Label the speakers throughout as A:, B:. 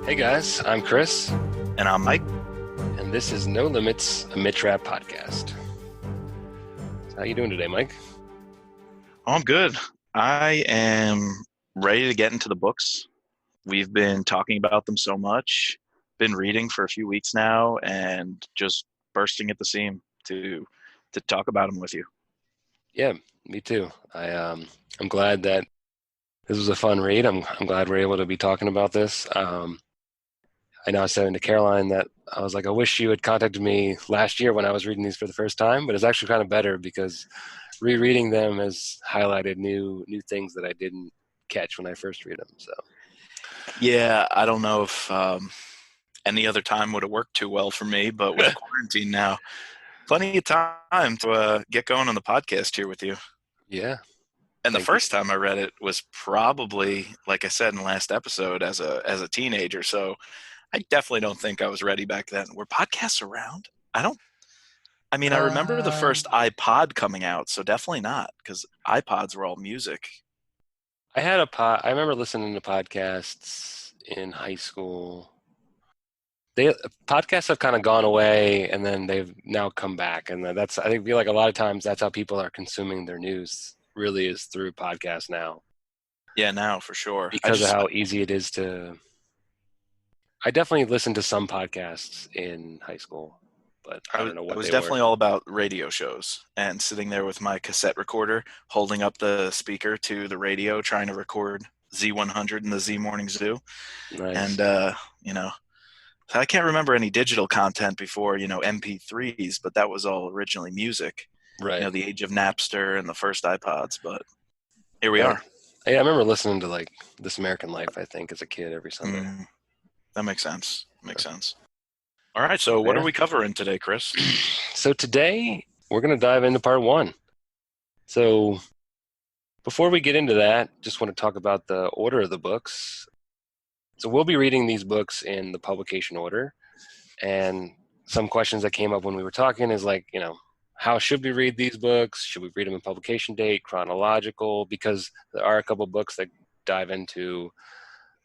A: Hey guys, I'm Chris,
B: And I'm Mike.
A: and this is No Limits, a Mitch Rap podcast. So how you doing today, Mike?
B: Oh, I'm good. I am ready to get into the books. We've been talking about them so much, been reading for a few weeks now, and just bursting at the seam to talk about them with you.
A: Yeah, me too. I'm glad that this was a fun read. I'm glad we're able to be talking about this. I know I was saying to Caroline that I was like, I wish you had contacted me last year when I was reading these for the first time, but it's actually kind of better because rereading them has highlighted new things that I didn't catch when I first read them. So
B: Yeah, I don't know if any other time would have worked too well for me, but with quarantine now, plenty of time to get going on the podcast here with you.
A: yeah,
B: And the
A: thank you.
B: first time I read it was probably, like I said in the last episode, as a teenager. So I definitely don't think I was ready back then. Were podcasts around? I don't. I mean, I remember the
A: Uh,
B: first iPod coming out, so definitely not, because iPods were all music.
A: I had a pod. I remember listening to podcasts in high school. They Podcasts have kind of gone away, and then they've now come back, and that's I think feel like a lot of times that's how people are consuming their news. Really, is through podcasts now
B: Yeah, now for sure.
A: because of how easy it is to. I definitely listened to some podcasts in high school, but
B: I
A: I
B: was,
A: don't know
B: I
A: what
B: was
A: they were.
B: definitely all about radio shows and sitting there with my cassette recorder, holding up the speaker to the radio, trying to record Z100 and the Z Morning Zoo.
A: Nice,
B: And, you know, so I can't remember any digital content before, MP3s, but that was all originally music.
A: right,
B: The age of Napster and the first iPods, but here we
A: right.
B: are.
A: Yeah, I remember listening to like This American Life. I think as a kid every Sunday.
B: Mm, that makes sense. Makes sense. All right, so what are
A: Yeah.
B: we covering today, Chris?
A: So today we're going to dive into part one. So before we get into that, just want to talk about the order of the books. So we'll be reading these books in the publication order. And some questions that came up when we were talking is like, how should we read these books? Should we read them in publication date, chronological? Because there are a couple books that dive into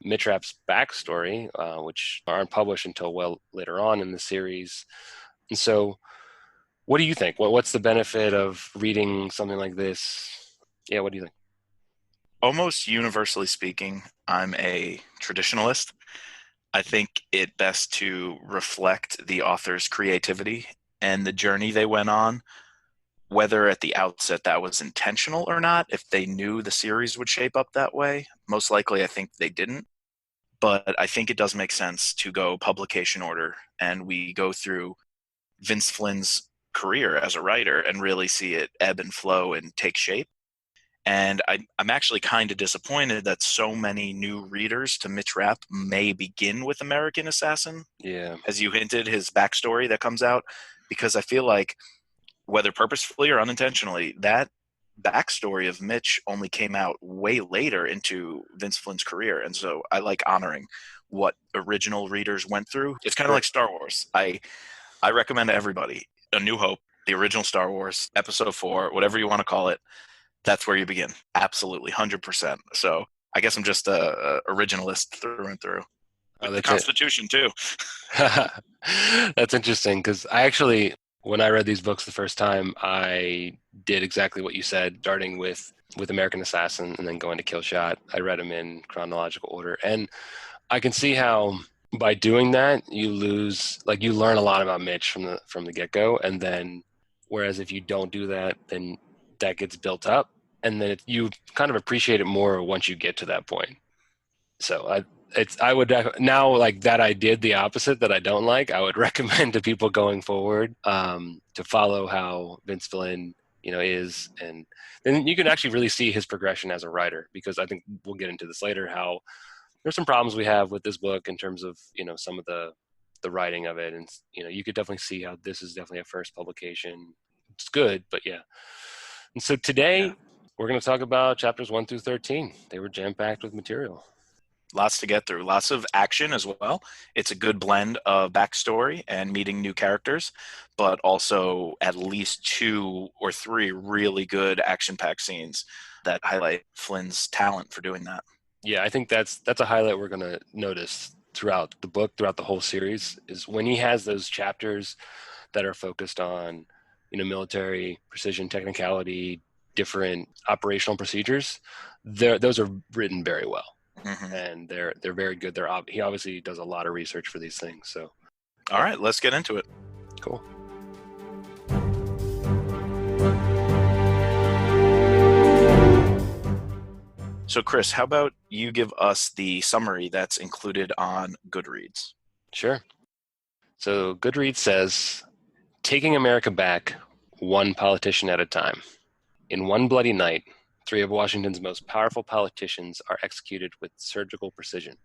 A: Mitrap's backstory, which aren't published until well later on in the series. And so what do you think? What's the benefit of reading something like this? Yeah, what do you think?
B: Almost universally speaking, I'm a traditionalist. I think it best to reflect the author's creativity and the journey they went on, whether at the outset that was intentional or not, if they knew the series would shape up that way. Most likely, I think they didn't. But I think it does make sense to go publication order and we go through Vince Flynn's career as a writer and really see it ebb and flow and take shape. And I'm actually kind of disappointed that so many new readers to Mitch Rapp may begin with American Assassin,
A: Yeah,
B: as you hinted, his backstory that comes out, because I feel like, whether purposefully or unintentionally, that backstory of Mitch only came out way later into Vince Flynn's career. And so I like honoring what original readers went through. It's kind of
A: sure.
B: like Star Wars. I recommend to everybody A New Hope, the original Star Wars, episode 4, whatever you want to call it. That's where you begin. Absolutely, 100%. So I guess I'm just a originalist through and through.
A: Oh,
B: With the
A: that's it.
B: Constitution, too.
A: That's interesting because I actually, when I read these books the first time, I did exactly what you said, starting with American Assassin and then going to Kill Shot. I read them in chronological order, and I can see how by doing that you lose, like you learn a lot about Mitch from the get go, and then whereas if you don't do that, then that gets built up, and then you kind of appreciate it more once you get to that point. So I would now like that I did the opposite that I don't like. I would recommend to people going forward to follow how Vince Flynn is, and then you can actually really see his progression as a writer because I think we'll get into this later how there's some problems we have with this book in terms of some of the writing of it, and you could definitely see how this is definitely a first publication. It's good, but yeah. And so
B: Yeah.
A: today we're going to talk about chapters 1 through 13. They were jam packed with material.
B: Lots to get through. Lots of action as well. It's a good blend of backstory and meeting new characters, but also at least 2 or 3 really good action-packed scenes that highlight Flynn's talent for doing that.
A: Yeah, I think that's a highlight we're going to notice throughout the book, throughout the whole series, is when he has those chapters that are focused on, military precision, technicality, different operational procedures. Those are written very well,
B: Mm-hmm.
A: and they're very good. He obviously does a lot of research for these things. So,
B: All right, let's get into it.
A: cool.
B: So, Chris, how about you give us the summary that's included on Goodreads?
A: Sure. So Goodreads says, taking America back one politician at a time. In one bloody night, 3 of Washington's most powerful politicians are executed with surgical precision.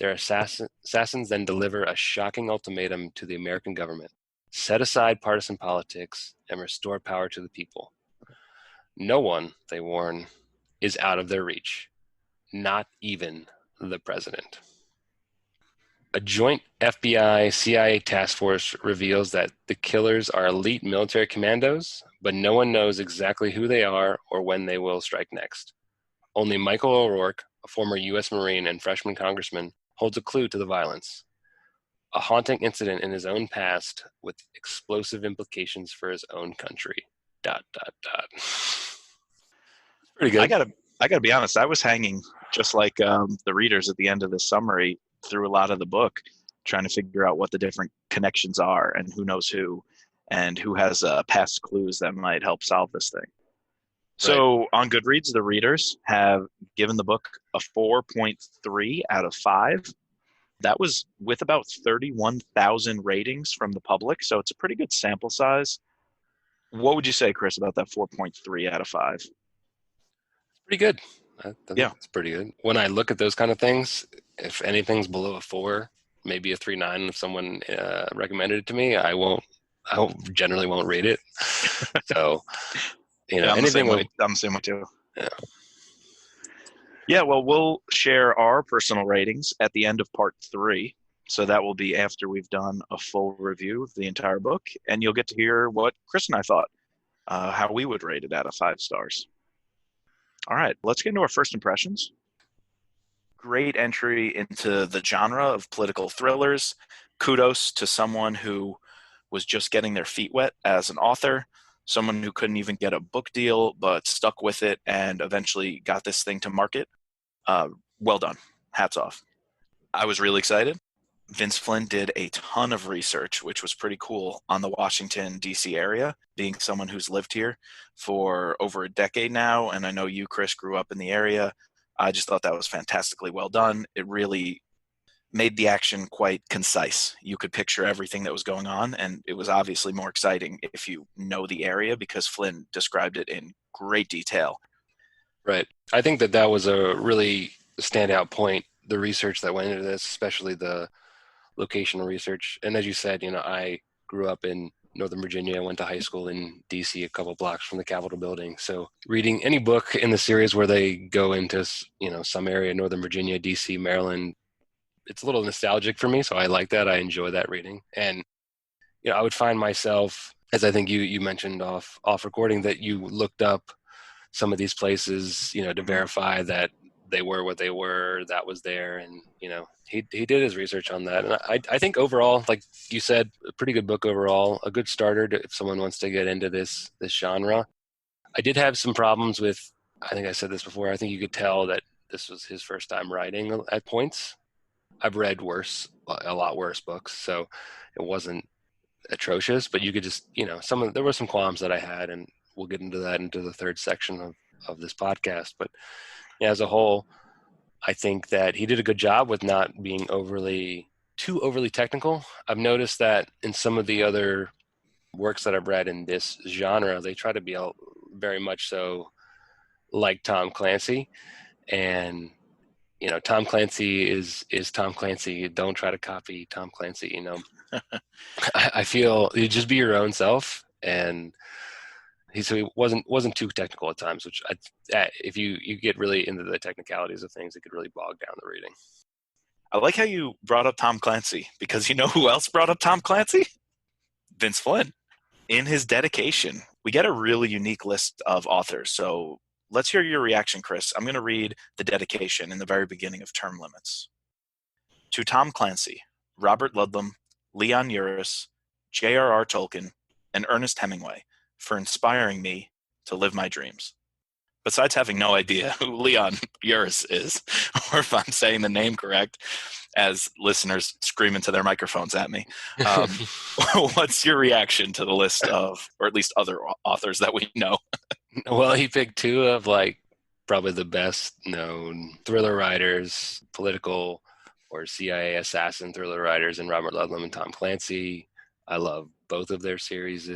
A: Their assassins then deliver a shocking ultimatum to the American government: set aside partisan politics and restore power to the people. No one, they warn, is out of their reach, not even the president. A joint FBI-CIA task force reveals that the killers are elite military commandos, but no one knows exactly who they are or when they will strike next. Only Michael O'Rourke, a former U.S. Marine and freshman congressman, holds a clue to the violence. A haunting incident in his own past with explosive implications for his own country. ... Pretty
B: I
A: good.
B: gotta be honest. I was hanging just like the readers at the end of the summary through a lot of the book, trying to figure out what the different connections are and who knows who, and who has past clues that might help solve this thing.
A: Right.
B: So on Goodreads, the readers have given the book a 4.3 out of 5. That was with about 31,000 ratings from the public, so it's a pretty good sample size. What would you say, Chris, about that 4.3 out of 5?
A: Pretty good. I think
B: Yeah.
A: it's pretty good. When I look at those kind of things, if anything's below a 4, maybe a 3.9, if someone recommended it to me, I generally won't rate it. So,
B: Yeah, I'm the
A: anything
B: same
A: with,
B: way. I'm the same way too.
A: yeah,
B: Yeah, well, we'll share our personal ratings at the end of part 3. So that will be after we've done a full review of the entire book, and you'll get to hear what Chris and I thought, how we would rate it out of 5 stars. All right, let's get into our first impressions. Great entry into the genre of political thrillers. Kudos to someone who was just getting their feet wet as an author, someone who couldn't even get a book deal but stuck with it and eventually got this thing to market. Well done. Hats off. I was really excited. Vince Flynn did a ton of research, which was pretty cool, on the Washington, D.C. area, being someone who's lived here for over a decade now. And I know you, Chris, grew up in the area. I just thought that was fantastically well done. It really made the action quite concise. You could picture everything that was going on, and it was obviously more exciting if you know the area because Flynn described it in great detail.
A: right. I think that was a really standout point, the research that went into this, especially the locational research. And as you said, I grew up in Northern Virginia. I went to high school in DC, a couple blocks from the Capitol building. So reading any book in the series where they go into, some area, Northern Virginia, DC, Maryland, it's a little nostalgic for me. So I like that. I enjoy that reading. And, I would find myself, as I think you mentioned off recording, that you looked up some of these places, to verify that they were what they were, that was there. And, he did his research on that. And I think overall, like you said, a pretty good book overall, a good starter if someone wants to get into this genre. I did have some problems with, I think I said this before, I think you could tell that this was his first time writing at points. I've read a lot worse books, so it wasn't atrocious, but you could just, there were some qualms that I had, and we'll get into that into the third section of this podcast. But yeah, as a whole, I think that he did a good job with not being too overly technical. I've noticed that in some of the other works that I've read in this genre, they try to be very much so like Tom Clancy. And, Tom Clancy is Tom Clancy. Don't try to copy Tom Clancy, I feel you just be your own self. And he wasn't too technical at times, which if you get really into the technicalities of things, it could really bog down the reading.
B: I like how you brought up Tom Clancy, because you know who else brought up Tom Clancy? Vince Flynn. In his dedication, we get a really unique list of authors. So let's hear your reaction, Chris. I'm going to read the dedication in the very beginning of Term Limits. To Tom Clancy, Robert Ludlum, Leon Uris, J.R.R. Tolkien, and Ernest Hemingway for inspiring me to live my dreams. Besides having no idea who Leon Uris is, or if I'm saying the name correct, as listeners scream into their microphones at me, what's your reaction to the list of, or at least other authors that we know?
A: Well, he picked two of probably the best known thriller writers, political or CIA assassin thriller writers, in Robert Ludlum and Tom Clancy. I love both of their series.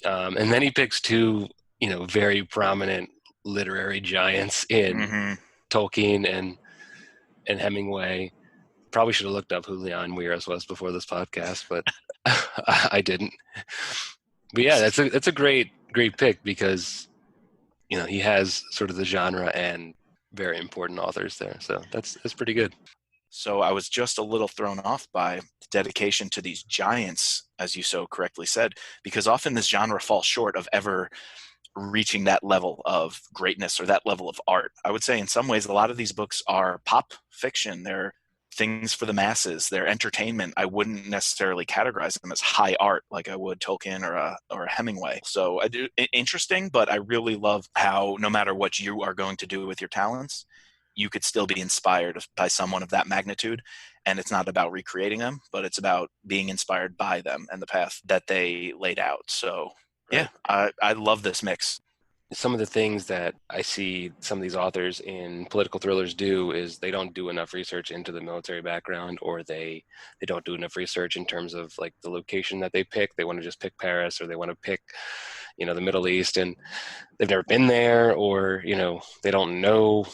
A: And then he picks two, very prominent literary giants in Tolkien and Hemingway. Probably should have looked up who Leon Uris was before this podcast, but I didn't. But yeah, that's a great pick because he has sort of the genre and very important authors there. So that's pretty good.
B: So I was just a little thrown off by the dedication to these giants, as you so correctly said, because often this genre falls short of ever reaching that level of greatness or that level of art. I would say in some ways, a lot of these books are pop fiction. They're things for the masses. They're entertainment. I wouldn't necessarily categorize them as high art like I would Tolkien or a Hemingway. So interesting, but I really love how no matter what you are going to do with your talents, you could still be inspired by someone of that magnitude. And it's not about recreating them, but it's about being inspired by them and the path that they laid out. So
A: Right.
B: Yeah, I love this mix.
A: Some of the things that I see some of these authors in political thrillers do is they don't do enough research into the military background, or they don't do enough research in terms of the location that they pick. They want to just pick Paris, or they want to pick, the Middle East, and they've never been there, or, they don't know,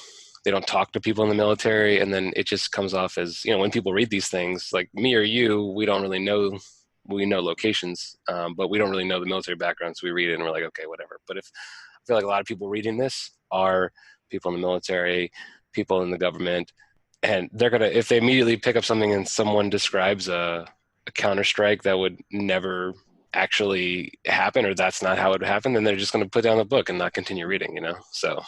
A: they don't talk to people in the military. And then it just comes off as, when people read these things, like me or you, we don't really know. We know locations, but we don't really know the military background. So we read it and we're like, okay, whatever. But I feel like a lot of people reading this are people in the military, people in the government, and they're going to, if they immediately pick up something and someone describes a counterstrike that would never actually happen, or that's not how it would happen, then they're just going to put down the book and not continue reading, So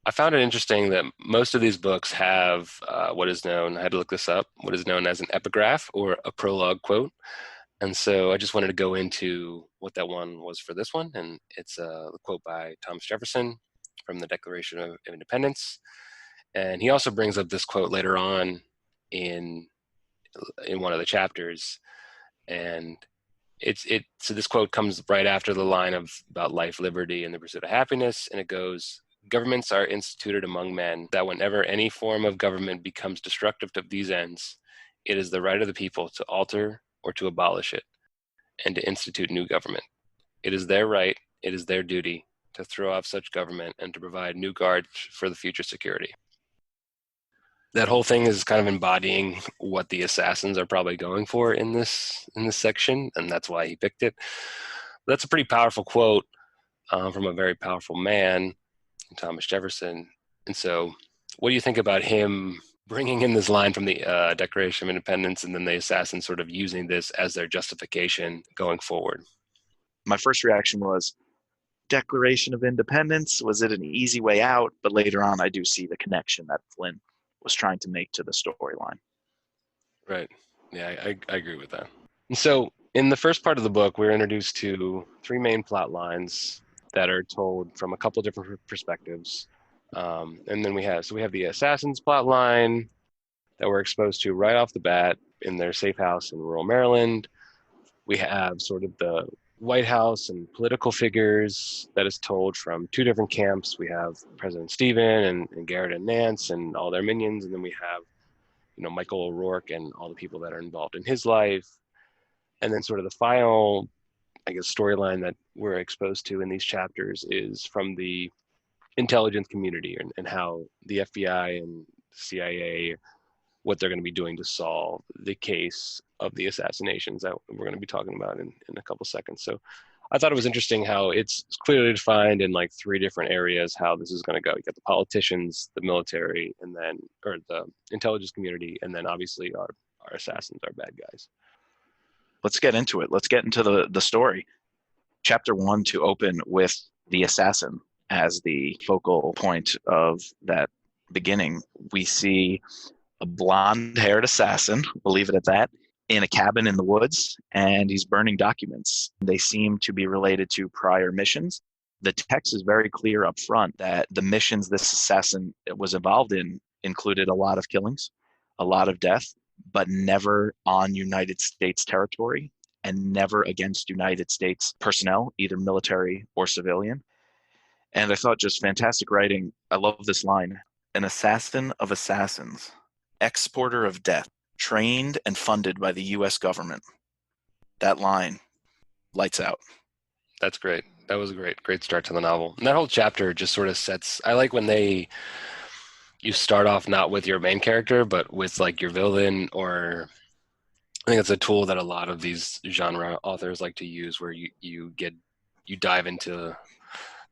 A: I found it interesting that most of these books have what is known, I had to look this up, what is known as an epigraph or a prologue quote. And so I just wanted to go into what that one was for this one. And it's a quote by Thomas Jefferson from the Declaration of Independence. And he also brings up this quote later on in one of the chapters. And so this quote comes right after the line about life, liberty, and the pursuit of happiness. And it goes, "Governments are instituted among men, that whenever any form of government becomes destructive of these ends, it is the right of the people to alter or to abolish it, and to institute new government. It is their right, it is their duty, to throw off such government and to provide new guards for the future security." That whole thing is kind of embodying what the assassins are probably going for in this section, and that's why he picked it. That's a pretty powerful quote from a very powerful man, Thomas Jefferson. And so what do you think about him bringing in this line from the Declaration of Independence, and then the assassins sort of using this as their justification going forward?
B: My first reaction was, Declaration of Independence, was it an easy way out? But later on, I do see the connection that Flynn was trying to make to the storyline.
A: Right. Yeah, I agree with that. And so in the first part of the book, we're introduced to three main plot lines that are told from a couple different perspectives. And then we have the assassins plot line that we're exposed to right off the bat in their safe house in rural Maryland. We have sort of the White House and political figures that is told from two different camps. We have President Stephen and Garrett and Nance and all their minions. And then we have, Michael O'Rourke and all the people that are involved in his life. And then sort of the final, I guess, storyline that we're exposed to in these chapters is from the intelligence community and how the FBI and CIA, what they're going to be doing to solve the case of the assassinations that we're going to be talking about in a couple seconds. So I thought it was interesting how it's clearly defined in three different areas how this is going to go. You got the politicians, the military, or the intelligence community, and then obviously our assassins, our bad guys.
B: Let's get into it. Let's get into the story. Chapter 1 to open with the assassin as the focal point of that beginning. We see a blonde-haired assassin, we'll leave it at that, in a cabin in the woods, and he's burning documents. They seem to be related to prior missions. The text is very clear up front that the missions this assassin was involved in included a lot of killings, a lot of death, but never on United States territory and never against United States personnel, either military or civilian. And I thought just fantastic writing. I love this line. An assassin of assassins, exporter of death, trained and funded by the U.S. government. That line, lights out.
A: That's great. That was a great start to the novel. And that whole chapter just sort of sets. I like when you start off not with your main character, but with like your villain, or I think it's a tool that a lot of these genre authors like to use, where you dive into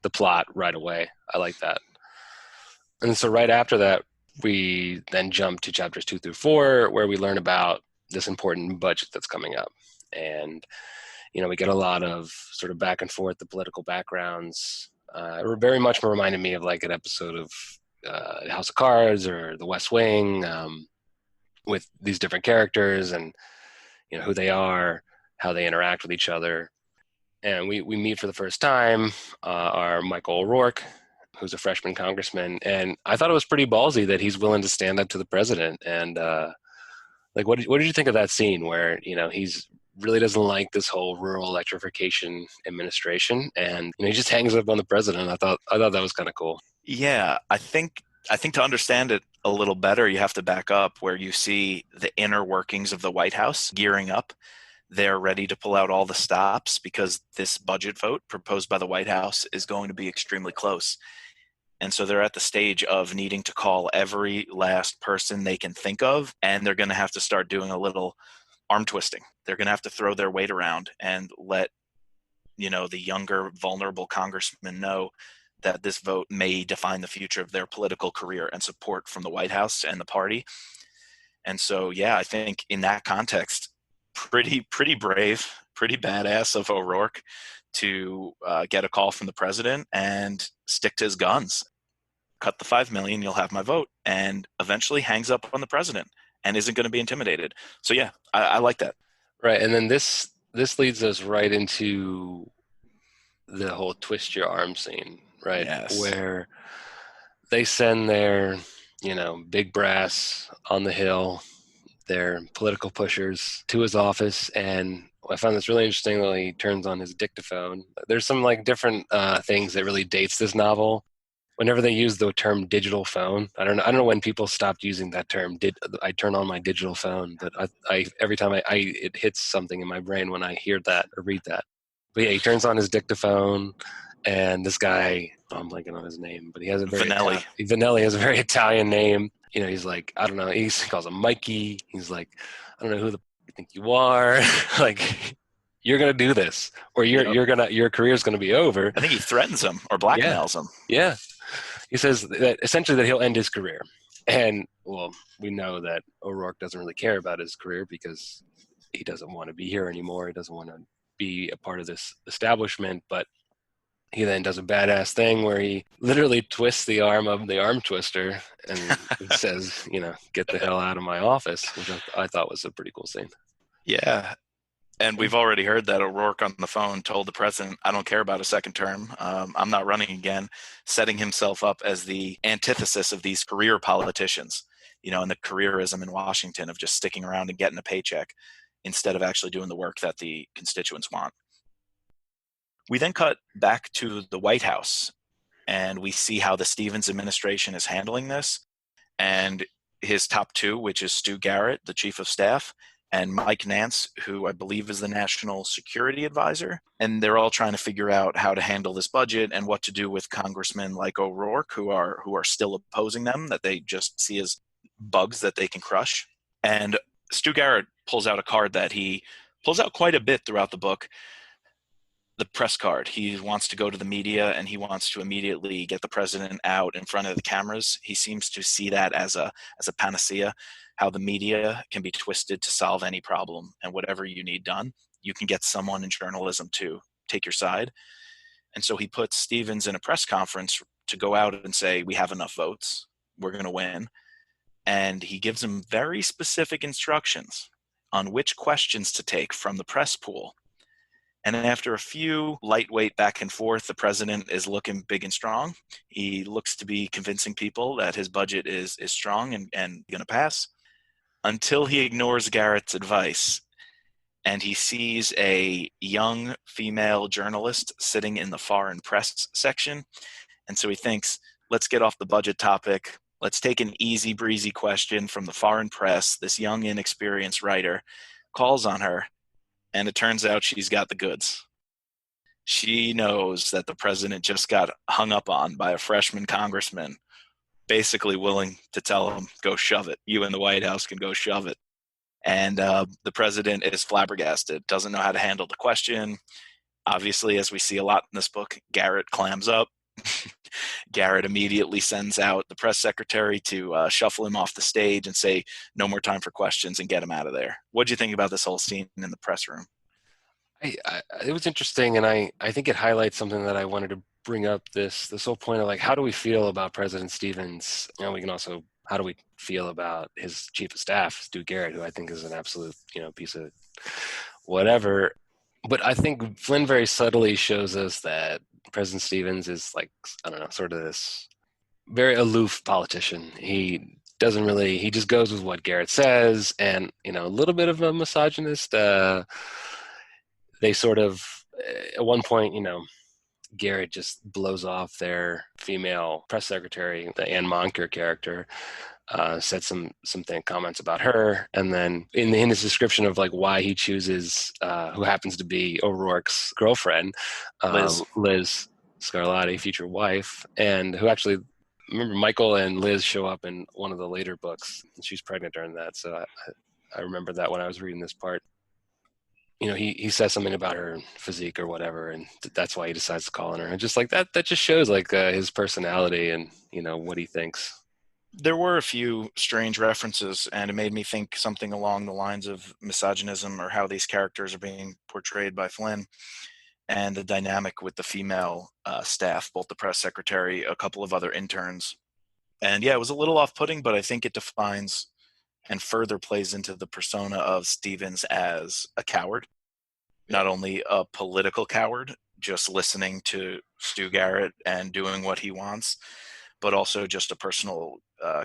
A: the plot right away. I like that. And so right after that, we then jump to chapters 2 through 4, where we learn about this important budget that's coming up. And, we get a lot of sort of back and forth, the political backgrounds. It very much reminded me of like an episode of House of Cards or The West Wing, with these different characters and, who they are, how they interact with each other. And we meet for the first time our Michael O'Rourke, who's a freshman congressman. And I thought it was pretty ballsy that he's willing to stand up to the president. And like, what did you think of that scene where, he's really doesn't like this whole rural electrification administration, and he just hangs up on the president. I thought that was kind of cool.
B: Yeah, I think to understand it a little better, you have to back up where you see the inner workings of the White House gearing up. They're ready to pull out all the stops because this budget vote proposed by the White House is going to be extremely close. And so they're at the stage of needing to call every last person they can think of, and they're going to have to start doing a little arm twisting. They're going to have to throw their weight around and let, the younger, vulnerable congressmen know that this vote may define the future of their political career and support from the White House and the party. And so, yeah, I think in that context, pretty brave, pretty badass of O'Rourke to get a call from the president and stick to his guns. Cut the 5 million, you'll have my vote, and eventually hangs up on the president and isn't going to be intimidated. So yeah, I like that.
A: Right. And then this leads us right into the whole twist your arm scene, right?
B: Yes.
A: Where they send their, big brass on the Hill, their political pushers, to his office. And I found this really interesting that he turns on his dictaphone. There's some like different things that really dates this novel. Whenever they use the term digital phone, I don't know when people stopped using that term. I turn on my digital phone? But I every time it hits something in my brain when I hear that or read that. But yeah, he turns on his dictaphone, and this guy, I'm blanking on his name, but he has a very
B: Vanelli.
A: Vanelli has a very Italian name. He's like, I don't know. He calls him Mikey. He's like, I don't know who the you think you are. Like, you're gonna do this, or your career's gonna be over.
B: I think he threatens him or
A: Yeah,
B: blackmails him.
A: yeah. He says that essentially that he'll end his career. And well, we know that O'Rourke doesn't really care about his career because he doesn't want to be here anymore. He doesn't want to be a part of this establishment. But he then does a badass thing where he literally twists the arm of the arm twister and says, get the hell out of my office, which I thought was a pretty cool scene.
B: Yeah. And we've already heard that O'Rourke on the phone told the president, I don't care about a second term. I'm not running again, setting himself up as the antithesis of these career politicians, and the careerism in Washington of just sticking around and getting a paycheck instead of actually doing the work that the constituents want. We then cut back to the White House, and we see how the Stevens administration is handling this. And his top two, which is Stu Garrett, the chief of staff, and Mike Nance, who I believe is the national security advisor. And they're all trying to figure out how to handle this budget and what to do with congressmen like O'Rourke, who are still opposing them, that they just see as bugs that they can crush. And Stu Garrett pulls out a card that he pulls out quite a bit throughout the book, the press card. He wants to go to the media and he wants to immediately get the president out in front of the cameras. He seems to see that as a panacea, how the media can be twisted to solve any problem, and whatever you need done, you can get someone in journalism to take your side. And so he puts Stevens in a press conference to go out and say, we have enough votes, we're going to win. and he gives him very specific instructions on which questions to take from the press pool. And after a few lightweight back and forth, the president is looking big and strong. He looks to be convincing people that his budget is strong and going to pass, until he ignores Garrett's advice and he sees a young female journalist sitting in the foreign press section. And so he thinks, let's get off the budget topic. Let's take an easy breezy question from the foreign press. This young, inexperienced writer calls on her, and it turns out she's got the goods. She knows that the president just got hung up on by a freshman congressman, basically willing to tell him, go shove it. You in the White House can go shove it. And the president is flabbergasted, doesn't know how to handle the question. Obviously, as we see a lot in this book, Garrett clams up. Garrett immediately sends out the press secretary to shuffle him off the stage and say, no more time for questions, and get him out of there. What do you think about this whole scene in the press room?
A: It was interesting, and I think it highlights something that I wanted to bring up. This whole point of like, how do we feel about President Stevens? We can also, how do we feel about his chief of staff, Stu Garrett, who I think is an absolute piece of whatever. But I think Flynn very subtly shows us that President Stevens is like, I don't know, sort of this very aloof politician. He doesn't really, he just goes with what Garrett says, and a little bit of a misogynist. They sort of, at one point, Garrett just blows off their female press secretary, the Anne Monker character, said some comments about her, and then in his description of like why he chooses who happens to be O'Rourke's girlfriend, Liz Scarlatti, future wife, and who actually, remember, Michael and Liz show up in one of the later books. She's pregnant during that, so I remember that when I was reading this part. He says something about her physique or whatever, and that's why he decides to call on her. And just like that just shows like his personality and what he thinks.
B: There were a few strange references, and it made me think something along the lines of misogynism, or how these characters are being portrayed by Flynn, and the dynamic with the female staff, both the press secretary, a couple of other interns. And yeah, it was a little off-putting, but I think it defines and further plays into the persona of Stevens as a coward. Not only a political coward, just listening to Stu Garrett and doing what he wants, but also just a personal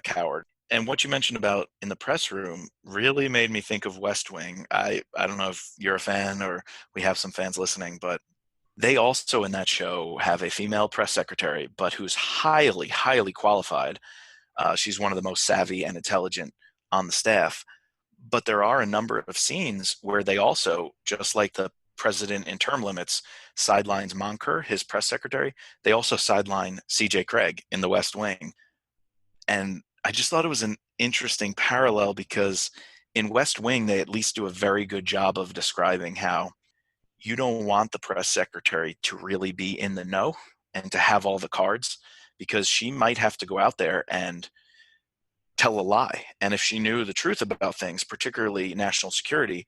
B: coward. And what you mentioned about in the press room really made me think of West Wing. I don't know if you're a fan or we have some fans listening, but they also in that show have a female press secretary, but who's highly, highly qualified. She's one of the most savvy and intelligent on the staff. But there are a number of scenes where they also, just like the president in Term Limits sidelines Monker, his press secretary, they also sideline C.J. Craig in The West Wing. And I just thought it was an interesting parallel, because in West Wing, they at least do a very good job of describing how you don't want the press secretary to really be in the know and to have all the cards, because she might have to go out there and tell a lie. And if she knew the truth about things, particularly national security,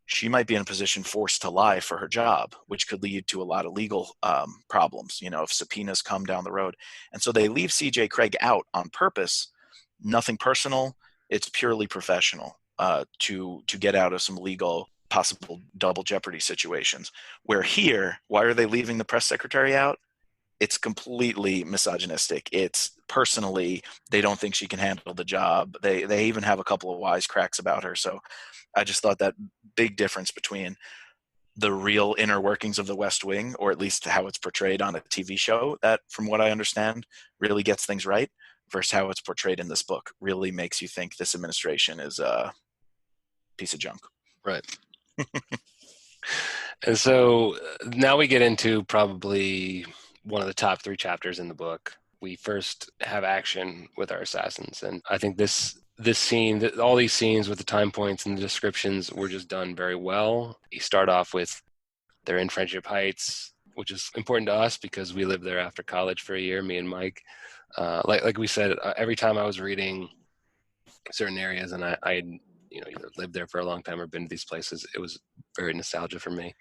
B: she might be in a position forced to lie for her job, which could lead to a lot of legal problems, if subpoenas come down the road. And so they leave C.J. Craig out on purpose. Nothing personal. It's purely professional to get out of some legal, possible double jeopardy situations. Where here, why are they leaving the press secretary out? It's completely misogynistic. It's personally, they don't think she can handle the job. They even have a couple of wisecracks about her. So I just thought that big difference between the real inner workings of the West Wing, or at least how it's portrayed on a TV show that, from what I understand, really gets things right, versus how it's portrayed in this book, really makes you think this administration is a piece of junk.
A: Right. And so now we get into probably one of the top 3 chapters in the book. We first have action with our assassins, and I think this scene, all these scenes with the time points and the descriptions were just done very well. You start off with they're in Friendship Heights, which is important to us because we lived there after college for a year, me and Mike. Like we said, every time I was reading certain areas and I had either lived there for a long time or been to these places, it was very nostalgia for me.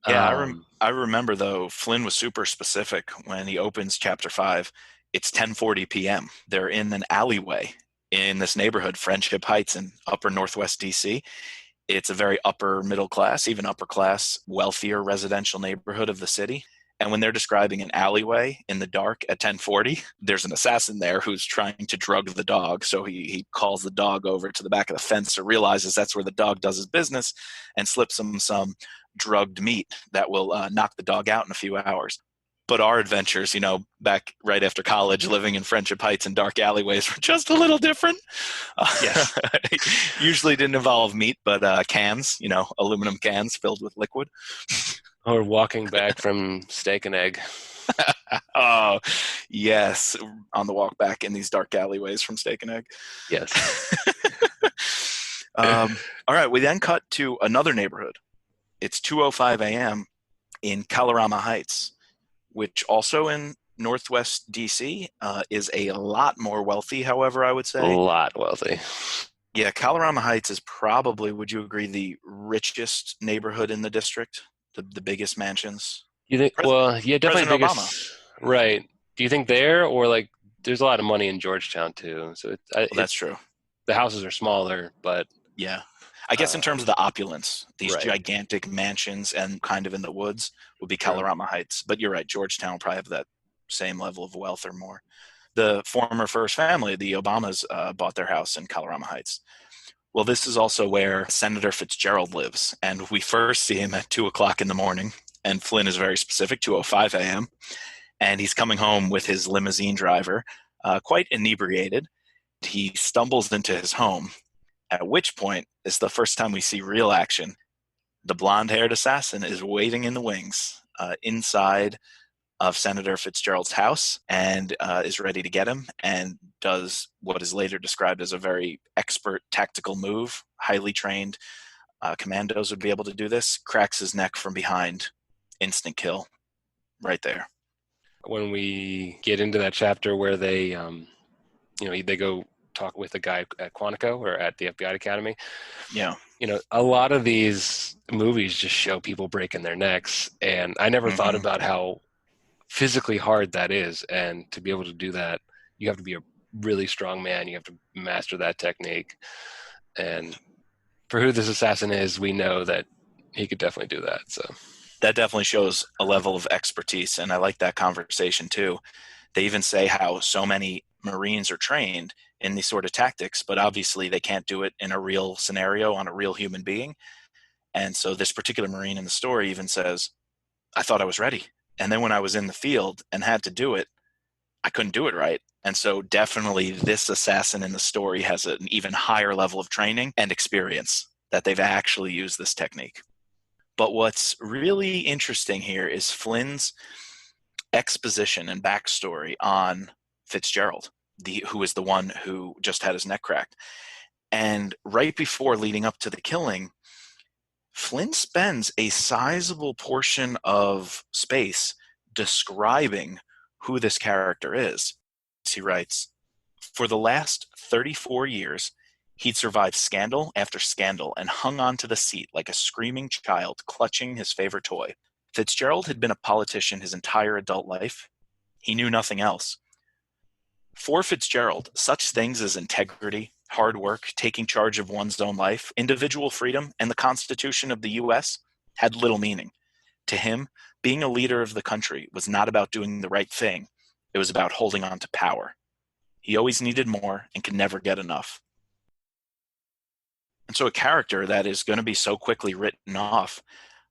B: Yeah, I remember, though, Flynn was super specific when he opens chapter 5. It's 10:40 p.m. They're in an alleyway in this neighborhood, Friendship Heights in upper Northwest DC. It's a very upper middle class, even upper class, wealthier residential neighborhood of the city. And when they're describing an alleyway in the dark at 10:40, there's an assassin there who's trying to drug the dog. So he calls the dog over to the back of the fence, or realizes that's where the dog does his business, and slips him some drugged meat that will knock the dog out in a few hours. But our adventures, back right after college, living in Friendship Heights and dark alleyways, were just a little different.
A: Yes.
B: Usually didn't involve meat, but cans, aluminum cans filled with liquid.
A: Or walking back from Steak and Egg.
B: Oh, yes. On the walk back in these dark alleyways from Steak and Egg.
A: Yes.
B: All right. We then cut to another neighborhood. It's 2:05 a.m. in Kalorama Heights, which also in Northwest DC is a lot more wealthy, however, I would
A: A
B: say.
A: lot wealthy.
B: Yeah, Kalorama Heights is probably, would you agree, the richest neighborhood in the district? The biggest mansions?
A: You think? Well, yeah, definitely
B: President Obama.
A: biggest. Right. Do you think there, or like there's a lot of money in Georgetown too? So
B: That's true.
A: the houses are smaller, but
B: Yeah. I guess in terms of the opulence, these
A: right.
B: gigantic mansions and kind of in the woods would be
A: True.
B: Kalorama Heights. But you're right, Georgetown will probably have that same level of wealth or more. The former first family, the Obamas, bought their house in Kalorama Heights. Well, this is also where Senator Fitzgerald lives. And we first see him at 2 o'clock in the morning. And Flynn is very specific, 2:05 a.m. And he's coming home with his limousine driver, quite inebriated. He stumbles into his home, at which point is the first time we see real action. The blonde-haired assassin is waiting in the wings inside of Senator Fitzgerald's house and is ready to get him, and does what is later described as a very expert tactical move. Highly trained commandos would be able to do this. Cracks his neck from behind. Instant kill right there.
A: When we get into that chapter where they go talk with the guy at Quantico or at the FBI Academy.
B: Yeah.
A: A lot of these movies just show people breaking their necks, and I never thought about how physically hard that is. And to be able to do that, you have to be a really strong man. You have to master that technique. And for who this assassin is, we know that he could definitely do that. So
B: that definitely shows a level of expertise, and I like that conversation too. They even say how so many Marines are trained in these sort of tactics, but obviously they can't do it in a real scenario on a real human being. And so this particular Marine in the story even says, I thought I was ready. And then when I was in the field and had to do it, I couldn't do it right. And so definitely this assassin in the story has an even higher level of training and experience that they've actually used this technique. But what's really interesting here is Flynn's exposition and backstory on Fitzgerald, who is the one who just had his neck cracked. And right before leading up to the killing, Flynn spends a sizable portion of space describing who this character is. He writes, for the last 34 years, he'd survived scandal after scandal and hung on to the seat like a screaming child clutching his favorite toy. Fitzgerald had been a politician his entire adult life. He knew nothing else. For Fitzgerald, such things as integrity, hard work, taking charge of one's own life, individual freedom, and the Constitution of the U.S. had little meaning. To him, being a leader of the country was not about doing the right thing. It was about holding on to power. He always needed more and could never get enough. And so a character that is going to be so quickly written off,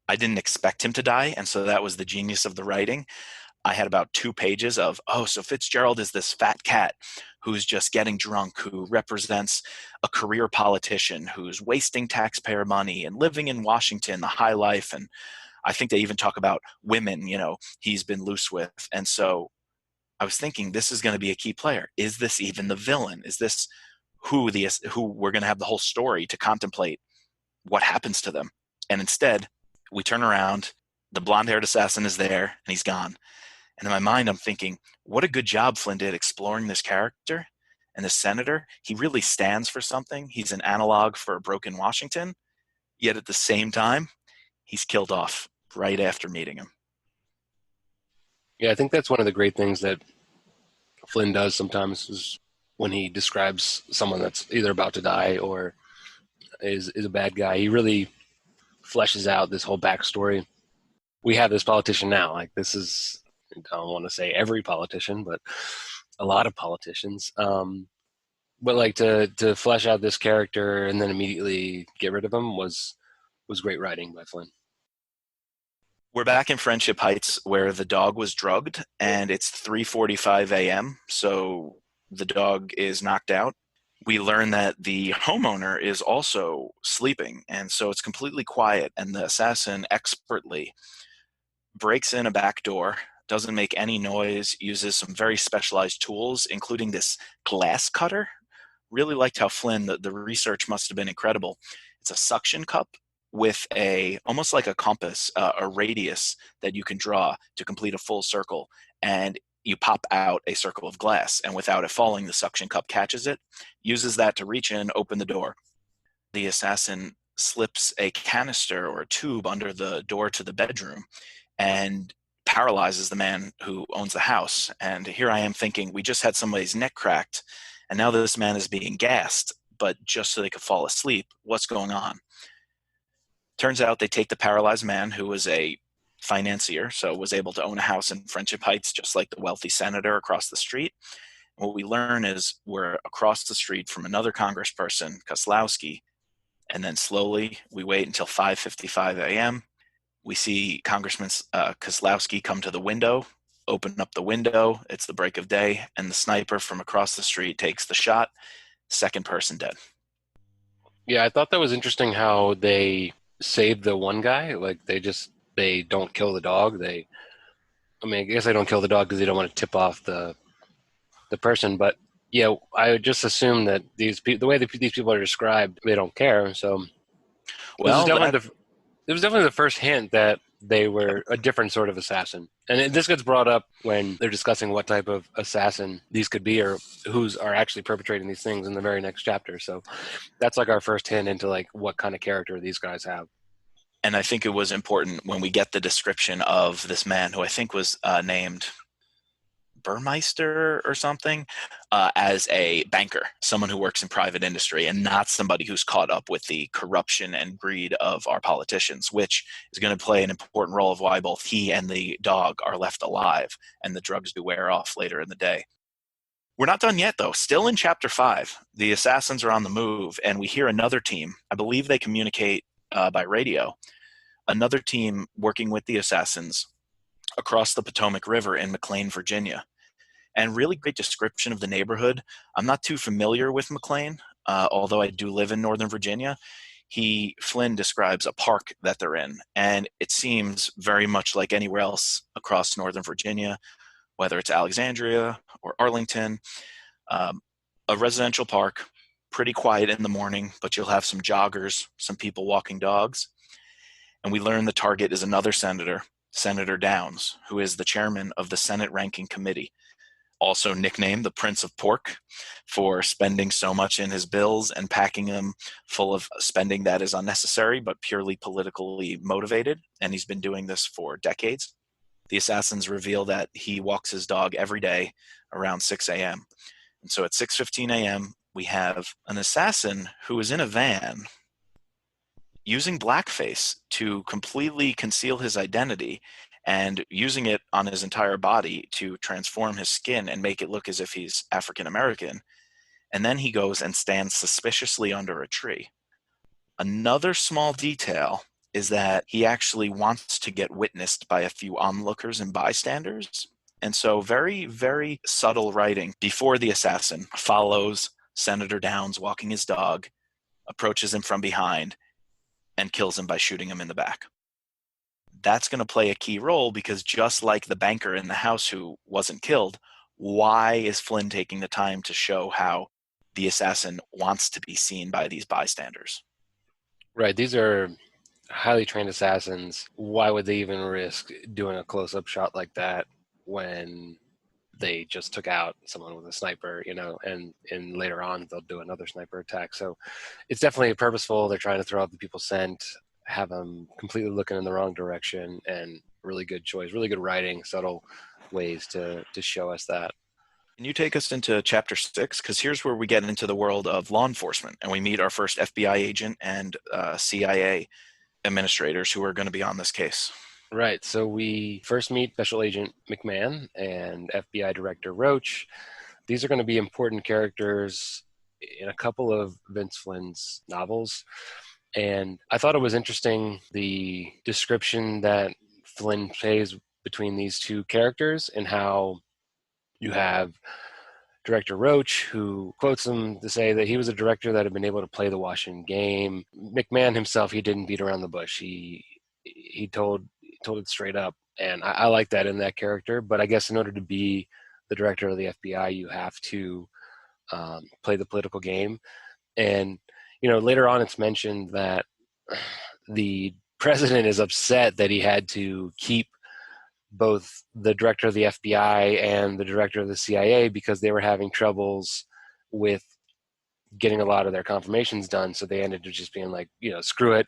B: I didn't expect him to die, and so that was the genius of the writing. I had about 2 pages of, so Fitzgerald is this fat cat who's just getting drunk, who represents a career politician, who's wasting taxpayer money and living in Washington, the high life. And I think they even talk about women, he's been loose with. And so I was thinking, this is going to be a key player. Is this even the villain? Is this who we're going to have the whole story to contemplate what happens to them? And instead, we turn around, the blonde-haired assassin is there, and he's gone. And in my mind, I'm thinking, what a good job Flynn did exploring this character. And the senator, he really stands for something. He's an analog for a broken Washington. Yet at the same time, he's killed off right after meeting him.
A: Yeah, I think that's one of the great things that Flynn does sometimes is when he describes someone that's either about to die or is a bad guy. He really fleshes out this whole backstory. We have this politician now. Like this is, I don't want to say every politician, but a lot of politicians. But like to flesh out this character and then immediately get rid of him was great writing by Flynn.
B: We're back in Friendship Heights where the dog was drugged and it's 3:45 a.m. So the dog is knocked out. We learn that the homeowner is also sleeping, and so it's completely quiet, and the assassin expertly breaks in a back door, doesn't make any noise, uses some very specialized tools, including this glass cutter. Really liked how Flynn, the research must have been incredible. It's a suction cup with a almost like a compass, a radius that you can draw to complete a full circle, and you pop out a circle of glass, and without it falling, the suction cup catches it, uses that to reach in, open the door. The assassin slips a canister or a tube under the door to the bedroom and paralyzes the man who owns the house. And here I am thinking, we just had somebody's neck cracked, and now this man is being gassed, but just so they could fall asleep. What's going on? Turns out they take the paralyzed man, who was a financier, so was able to own a house in Friendship Heights, just like the wealthy senator across the street. What we learn is we're across the street from another congressperson, Kozlowski, and then slowly we wait until 5:55 a.m. We see Congressman Kozlowski come to the window, open up the window. It's the break of day, and the sniper from across the street takes the shot. Second person dead.
A: Yeah, I thought that was interesting how they saved the one guy. Like they don't kill the dog. I mean, I guess they don't kill the dog because they don't want to tip off the person. But yeah, I would just assume that the way that these people are described, they don't care. So this is
B: Well,
A: definitely
B: that
A: the it was definitely the first hint that they were a different sort of assassin. And this gets brought up when they're discussing what type of assassin these could be or who's are actually perpetrating these things in the very next chapter. So that's like our first hint into like what kind of character these guys have.
B: and I think it was important when we get the description of this man who I think was named Burmeister or something, as a banker, someone who works in private industry and not somebody who's caught up with the corruption and greed of our politicians, which is going to play an important role of why both he and the dog are left alive and the drugs do wear off later in the day. We're not done yet, though. Still in chapter 5, the assassins are on the move, and we hear another team. I believe they communicate by radio. Another team working with the assassins across the Potomac River in McLean, Virginia. And really great description of the neighborhood. I'm not too familiar with McLean, although I do live in Northern Virginia. Flynn describes a park that they're in, and it seems very much like anywhere else across Northern Virginia, whether it's Alexandria or Arlington, um, a residential park, pretty quiet in the morning, but you'll have some joggers, some people walking dogs. And we learn the target is another senator, Senator Downs, who is the chairman of the Senate Ranking Committee, also nicknamed the Prince of Pork for spending so much in his bills and packing them full of spending that is unnecessary but purely politically motivated. And he's been doing this for decades. The assassins reveal that he walks his dog every day around 6 a.m. And so at 6:15 a.m., we have an assassin who is in a van using blackface to completely conceal his identity and using it on his entire body to transform his skin and make it look as if he's African American. And then he goes and stands suspiciously under a tree. Another small detail is that he actually wants to get witnessed by a few onlookers and bystanders. And so, very, very subtle writing before the assassin follows Senator Downs walking his dog, approaches him from behind, and kills him by shooting him in the back. That's going to play a key role because just like the banker in the house who wasn't killed, why is Flynn taking the time to show how the assassin wants to be seen by these bystanders?
A: Right. These are highly trained assassins. Why would they even risk doing a close-up shot like that when they just took out someone with a sniper, and later on they'll do another sniper attack. So it's definitely purposeful. They're trying to throw out the people's scent, have them completely looking in the wrong direction, and really good choice, really good writing, subtle ways to show us that.
B: Can you take us into chapter 6? Because here's where we get into the world of law enforcement, and we meet our first FBI agent and CIA administrators who are going to be on this case.
A: Right. So we first meet Special Agent McMahon and FBI Director Roach. These are going to be important characters in a couple of Vince Flynn's novels. And I thought it was interesting the description that Flynn plays between these two characters and how you have Director Roach, who quotes him to say that he was a director that had been able to play the Washington game. McMahon himself, he didn't beat around the bush. He told it straight up, and I like that in that character. But I guess in order to be the director of the FBI, you have to play the political game. And later on, it's mentioned that the president is upset that he had to keep both the director of the FBI and the director of the CIA because they were having troubles with getting a lot of their confirmations done. So they ended up just being like, screw it.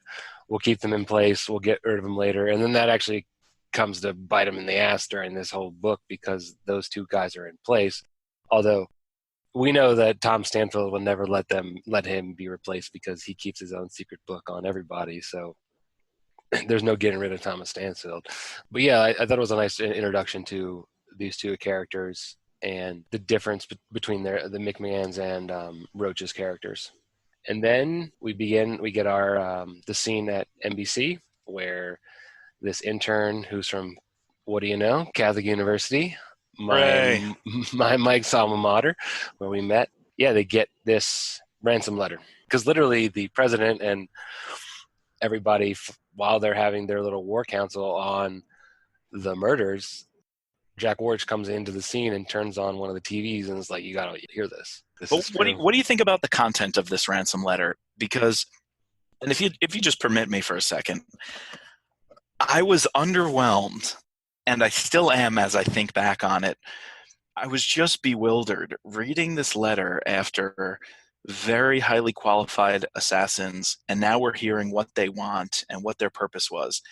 A: We'll keep them in place. We'll get rid of them later. And then that actually comes to bite them in the ass during this whole book because those two guys are in place. Although we know that Tom Stanfield will never let him be replaced because he keeps his own secret book on everybody. So there's no getting rid of Thomas Stansfield. But yeah, I thought it was a nice introduction to these two characters and the difference between the McMahons and Roach's characters. And then we get our the scene at NBC where this intern who's from, what do you know, Catholic University,
B: Hooray.
A: my Mike's alma mater, where we met. Yeah, they get this ransom letter because literally the president and everybody, while they're having their little war council on the murders, Jack Warch comes into the scene and turns on one of the TVs and is like, "You gotta hear this. This
B: But
A: is
B: what do
A: true."
B: you think about the content of this ransom letter? Because, and if you just permit me for a second, I was underwhelmed, and I still am as I think back on it. I was just bewildered reading this letter after very highly qualified assassins, and now we're hearing what they want and what their purpose was.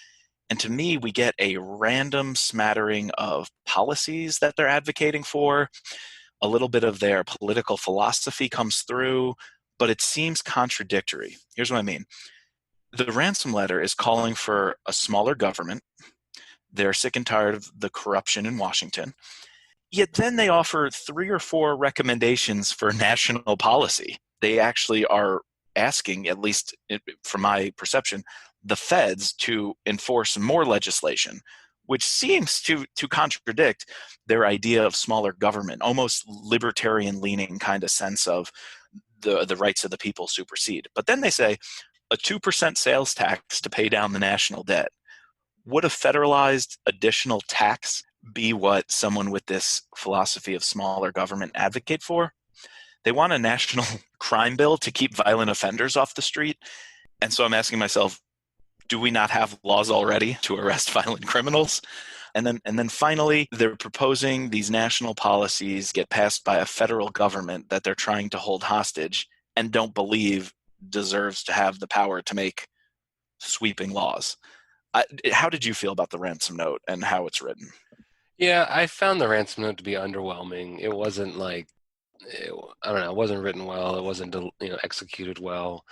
B: And to me, we get a random smattering of policies that they're advocating for. A little bit of their political philosophy comes through, but it seems contradictory. Here's what I mean. The ransom letter is calling for a smaller government. They're sick and tired of the corruption in Washington. Yet then they offer 3 or 4 recommendations for national policy. They actually are asking, at least from my perception, the feds to enforce more legislation, which seems to contradict their idea of smaller government, almost libertarian leaning kind of sense of the rights of the people supersede. But then they say a 2% sales tax to pay down the national debt. Would a federalized additional tax be what someone with this philosophy of smaller government advocate for? They want a national crime bill to keep violent offenders off the street. And so I'm asking myself, do we not have laws already to arrest violent criminals? And then finally, they're proposing these national policies get passed by a federal government that they're trying to hold hostage and don't believe deserves to have the power to make sweeping laws. How did you feel about the ransom note and how it's written?
A: Yeah, I found the ransom note to be underwhelming. It wasn't I don't know, it wasn't written well. It wasn't executed well.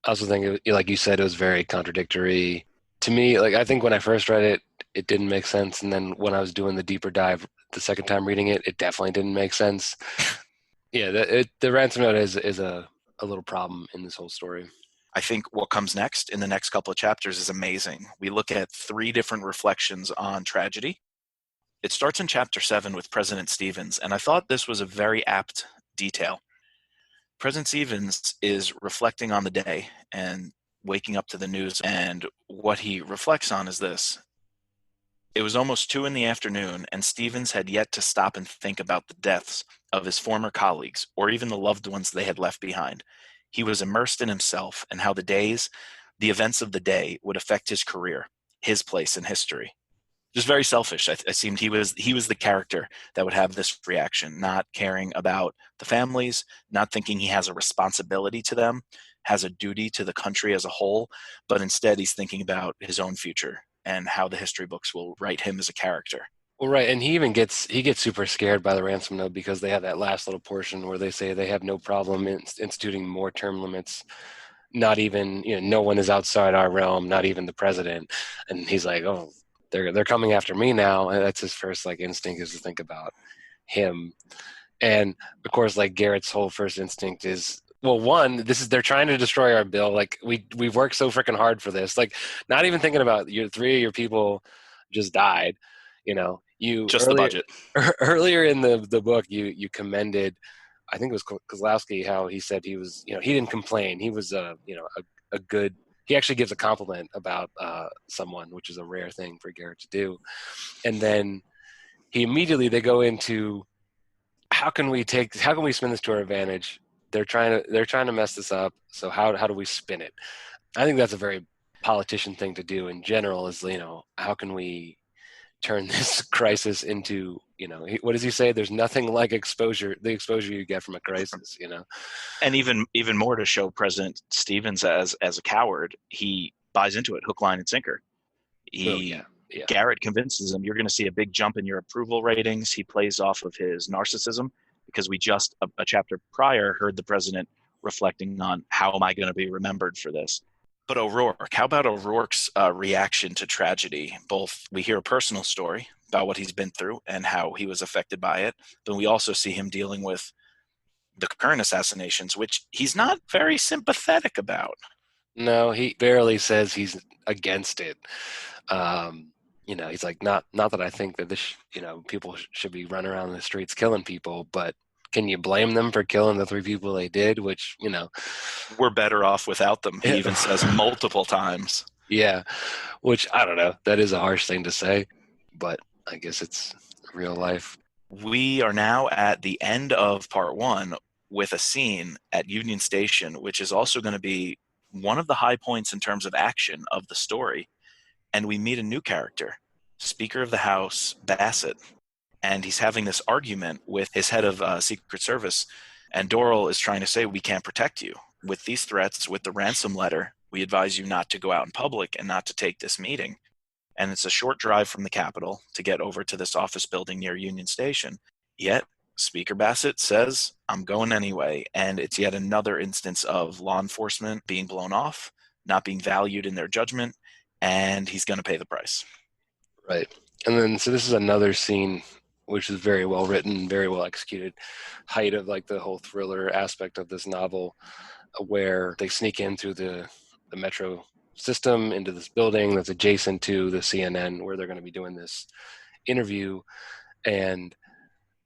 A: I also think, like you said, it was very contradictory to me. Like I think when I first read it, it didn't make sense, and then when I was doing the deeper dive the second time reading it, it definitely didn't make sense. Yeah, the ransom note is a little problem in this whole story.
B: I think what comes next in the next couple of chapters is amazing. We look at 3 different reflections on tragedy. It starts in chapter 7 with President Stevens, and I thought this was a very apt detail. President Stevens is reflecting on the day and waking up to the news, and what he reflects on is this. It was almost 2 in the afternoon, and Stevens had yet to stop and think about the deaths of his former colleagues, or even the loved ones they had left behind. He was immersed in himself and how the events of the day would affect his career, his place in history. Just very selfish. It seemed he was the character that would have this reaction, not caring about the families, not thinking he has a responsibility to them, has a duty to the country as a whole, but instead he's thinking about his own future and how the history books will write him as a character.
A: Well, right, and he gets super scared by the ransom note because they have that last little portion where they say they have no problem instituting more term limits. Not even, no one is outside our realm, not even the president. And he's like, oh, they're coming after me now. And that's his first like instinct, is to think about him. And of course, like Garrett's whole first instinct is, well, one, this is they're trying to destroy our bill. Like we've worked so freaking hard for this. Like not even thinking about your three of your people just died. You
B: Just the
A: earlier
B: budget.
A: earlier in the book, you commended, I think it was Kozlowski, how he said he was, he didn't complain. He was a good. He actually gives a compliment about someone, which is a rare thing for Garrett to do. And then they go into, how can we spin this to our advantage? They're trying to mess this up. So how do we spin it? I think that's a very politician thing to do in general, is, how can we turn this crisis into, what does he say? There's nothing like the exposure you get from a crisis.
B: And even more, to show President Stevens as a coward, he buys into it hook, line, and sinker.
A: Oh yeah,
B: He
A: yeah,
B: Garrett convinces him, you're going to see a big jump in your approval ratings. He plays off of his narcissism, because we just a chapter prior heard the president reflecting on, how am I going to be remembered for this? But O'Rourke, how about O'Rourke's reaction to tragedy? Both, we hear a personal story about what he's been through and how he was affected by it, but we also see him dealing with the current assassinations, which he's not very sympathetic about.
A: no, he barely says he's against it. He's like, not that I think that this, people should be running around the streets killing people, but can you blame them for killing the three people they did? Which,
B: We're better off without them, he even says multiple times.
A: yeah, which I don't know. That is a harsh thing to say, but I guess it's real life.
B: We are now at the end of part one, with a scene at Union Station, which is also going to be one of the high points in terms of action of the story. And we meet a new character, Speaker of the House Bassett, and he's having this argument with his head of Secret Service. And Doral is trying to say, we can't protect you. With these threats, with the ransom letter, we advise you not to go out in public and not to take this meeting. And it's a short drive from the Capitol to get over to this office building near Union Station. Yet, Speaker Bassett says, I'm going anyway. And it's yet another instance of law enforcement being blown off, not being valued in their judgment, and he's going to pay the price.
A: Right. And then, so this is another scene which is very well written, very well executed, height of like the whole thriller aspect of this novel, where they sneak in through the metro system into this building that's adjacent to the CNN, where they're going to be doing this interview. And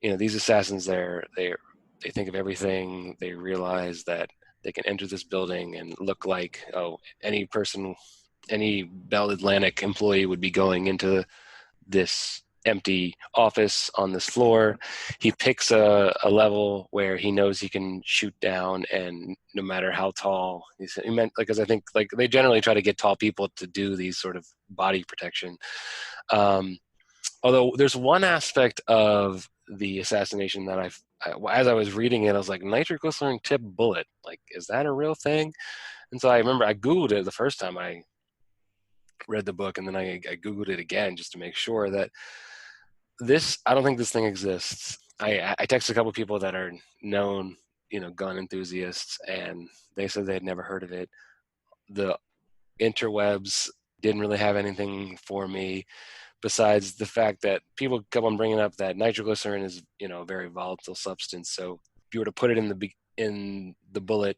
A: these assassins there, they think of everything. They realize that they can enter this building and look like, oh, any Bell Atlantic employee would be going into this empty office on this floor. He picks a level where he knows he can shoot down, and no matter how tall, he meant, like, because I think like they generally try to get tall people to do these sort of body protection. Although there's one aspect of the assassination that as I was reading it, I was like, nitroglycerin tip bullet. Like, is that a real thing? And so I remember I Googled it the first time I read the book, and then I Googled it again just to make sure that I don't think this thing exists. I texted a couple of people that are known, gun enthusiasts, and they said they had never heard of it. The interwebs didn't really have anything for me, besides the fact that people kept on bringing up that nitroglycerin is, a very volatile substance. So if you were to put it in the bullet,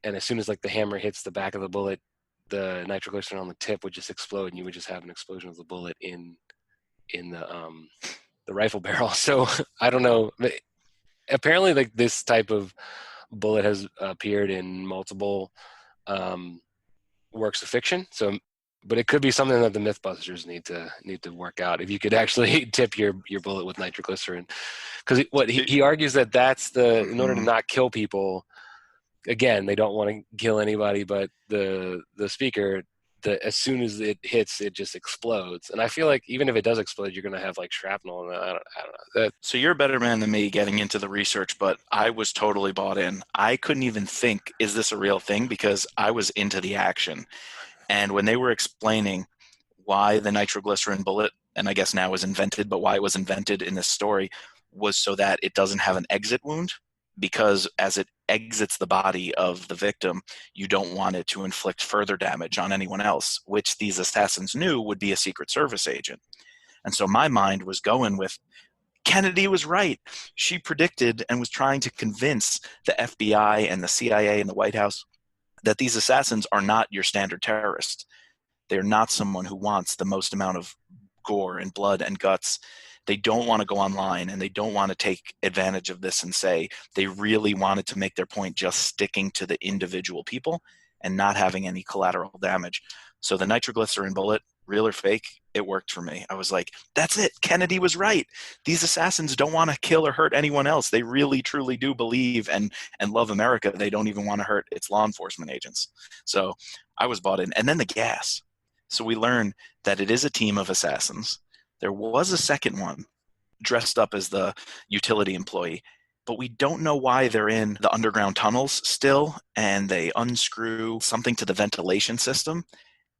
A: and as soon as like the hammer hits the back of the bullet, the nitroglycerin on the tip would just explode, and you would just have an explosion of the bullet in the rifle barrel. So I don't know. Apparently, like, this type of bullet has appeared in multiple works of fiction. So, but it could be something that the MythBusters need to work out. If you could actually tip your bullet with nitroglycerin, because what he argues that's in order to not kill people. Again, they don't want to kill anybody, but the speaker, as soon as it hits, it just explodes. And I feel like even if it does explode, you're going to have like shrapnel. And I don't know.
B: So you're a better man than me getting into the research, but I was totally bought in. I couldn't even think, is this a real thing? Because I was into the action. And when they were explaining why the nitroglycerin bullet and I guess now is invented, but why it was invented in this story was so that it doesn't have an exit wound, because as it exits the body of the victim, you don't want it to inflict further damage on anyone else, which these assassins knew would be a Secret Service agent. And so my mind was going with Kennedy was right. She predicted and was trying to convince the FBI and the CIA and the White House that these assassins are not your standard terrorists. They're not someone who wants the most amount of gore and blood and guts. They don't want to go online, and they don't want to take advantage of this and say they really wanted to make their point just sticking to the individual people and not having any collateral damage. So the nitroglycerin bullet, real or fake, it worked for me. I was like, that's it. Kennedy was right. These assassins don't want to kill or hurt anyone else. They really, truly do believe and love America. They don't even want to hurt its law enforcement agents. So I was bought in. And then the gas. So we learn that it is a team of assassins. There was a second one dressed up as the utility employee, but we don't know why they're in the underground tunnels still, and they unscrew something to the ventilation system,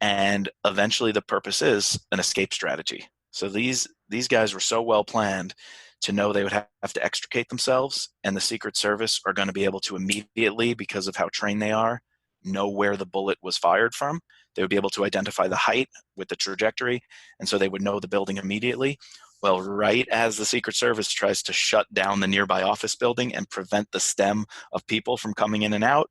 B: and eventually the purpose is an escape strategy. So these guys were so well planned to know they would have to extricate themselves, and the Secret Service are going to be able to immediately, because of how trained they are, know where the bullet was fired from. They would be able to identify the height with the trajectory, and so they would know the building immediately. Well, right as the Secret Service tries to shut down the nearby office building and prevent the stem of people from coming in and out,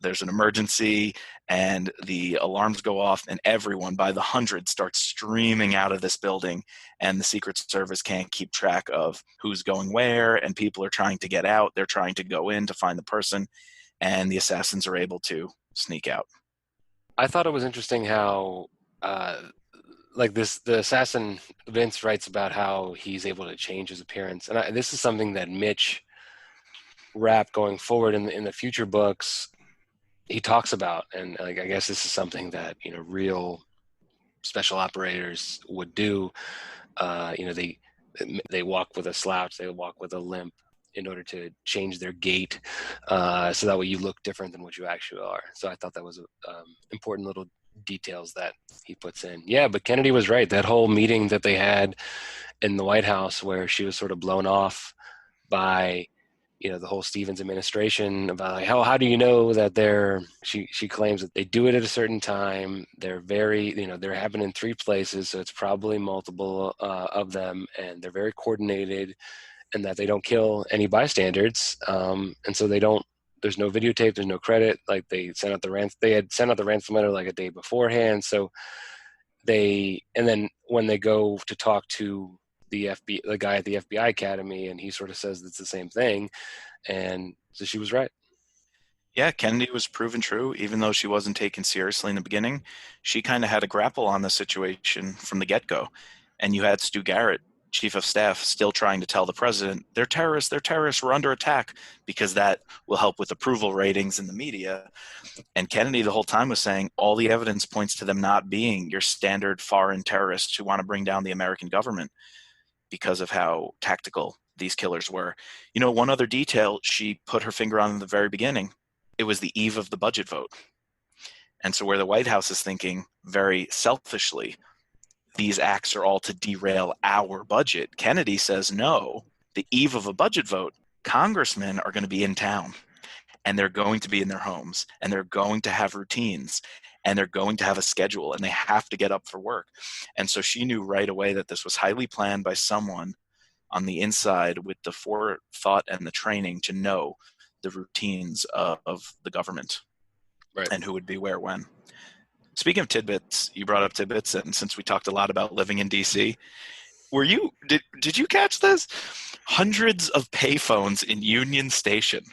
B: there's an emergency and the alarms go off, and everyone by the hundreds starts streaming out of this building, and the Secret Service can't keep track of who's going where, and people are trying to get out. They're trying to go in to find the person, and the assassins are able to sneak out.
A: I thought it was interesting how, like the assassin Vince writes about how he's able to change his appearance, and this is something that Mitch Rapp going forward in the future books he talks about, and like I guess this is something that real special operators would do. They walk with a slouch, they walk with a limp in order to change their gait, so that way you look different than what you actually are. So I thought that was important little details that he puts in. Yeah, but Kennedy was right. That whole meeting that they had in the White House where she was sort of blown off by the whole Stevens administration about like, how do you know that she claims that they do it at a certain time. They're very, they're happening in 3 places. So it's probably multiple of them, and they're very coordinated, and that they don't kill any bystanders. And so there's no videotape, there's no credit. Like they had sent out the ransom letter like a day beforehand. So and then when they go to talk to the guy at the FBI Academy, and he sort of says it's the same thing. And so she was right.
B: Yeah, Kennedy was proven true, even though she wasn't taken seriously in the beginning. She kind of had to grapple on the situation from the get-go. And you had Stu Garrett, chief of staff, still trying to tell the president, they're terrorists, we're under attack, because that will help with approval ratings in the media. And Kennedy the whole time was saying all the evidence points to them not being your standard foreign terrorists who want to bring down the American government, because of how tactical these killers were. One other detail she put her finger on in the very beginning, it was the eve of the budget vote. And so where the White House is thinking very selfishly, these acts are all to derail our budget, Kennedy says, no, the eve of a budget vote, congressmen are going to be in town, and they're going to be in their homes, and they're going to have routines, and they're going to have a schedule, and they have to get up for work. And so she knew right away that this was highly planned by someone on the inside with the forethought and the training to know the routines of the government,
A: Right.
B: and who would be where when. Speaking of tidbits, you brought up tidbits, and since we talked a lot about living in DC, did you catch this? Hundreds of payphones in Union Station.